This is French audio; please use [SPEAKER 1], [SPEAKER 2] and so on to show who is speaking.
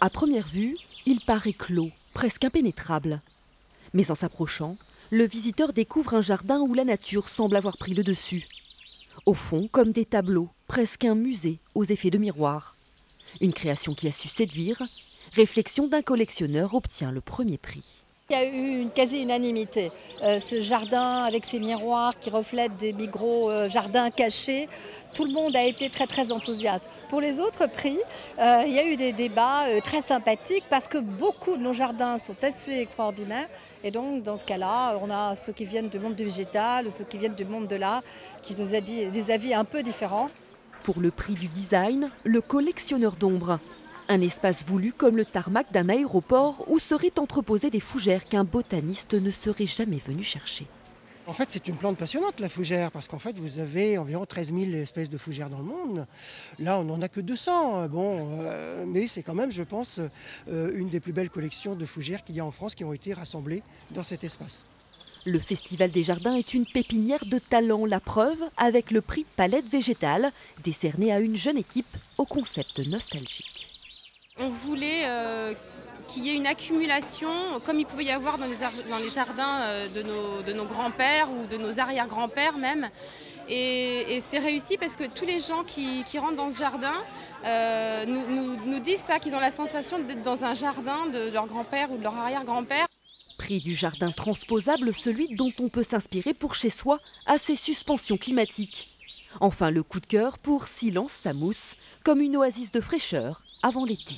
[SPEAKER 1] À première vue, il paraît clos, presque impénétrable. Mais en s'approchant, le visiteur découvre un jardin où la nature semble avoir pris le dessus. Au fond, comme des tableaux, presque un musée aux effets de miroir. Une création qui a su séduire. Réflexion d'un collectionneur obtient le premier prix.
[SPEAKER 2] Il y a eu une quasi-unanimité. Ce jardin avec ses miroirs qui reflètent des micros jardins cachés, tout le monde a été très enthousiaste. Pour les autres prix, il y a eu des débats très sympathiques parce que beaucoup de nos jardins sont assez extraordinaires. Et donc dans ce cas-là, on a ceux qui viennent du monde du végétal, ceux qui viennent du monde de l'art, qui nous a dit des avis un peu différents.
[SPEAKER 1] Pour le prix du design, le collectionneur d'ombres. Un espace voulu comme le tarmac d'un aéroport où seraient entreposées des fougères qu'un botaniste ne serait jamais venu chercher.
[SPEAKER 3] En fait, c'est une plante passionnante, la fougère, parce qu'en fait, vous avez environ 13 000 espèces de fougères dans le monde. Là, on n'en a que 200. Mais c'est quand même, je pense, une des plus belles collections de fougères qu'il y a en France qui ont été rassemblées dans cet espace.
[SPEAKER 1] Le Festival des Jardins est une pépinière de talent, la preuve avec le prix Palette Végétale, décerné à une jeune équipe au concept nostalgique.
[SPEAKER 4] On voulait qu'il y ait une accumulation, comme il pouvait y avoir dans les jardins de nos grands-pères ou de nos arrière-grands-pères même. Et c'est réussi parce que tous les gens qui rentrent dans ce jardin nous disent ça, qu'ils ont la sensation d'être dans un jardin de leur grand-père ou de leur arrière-grand-père.
[SPEAKER 1] Prix du jardin transposable, celui dont on peut s'inspirer pour chez soi à ces suspensions climatiques. Enfin, le coup de cœur pour Silence sa mousse, comme une oasis de fraîcheur avant l'été.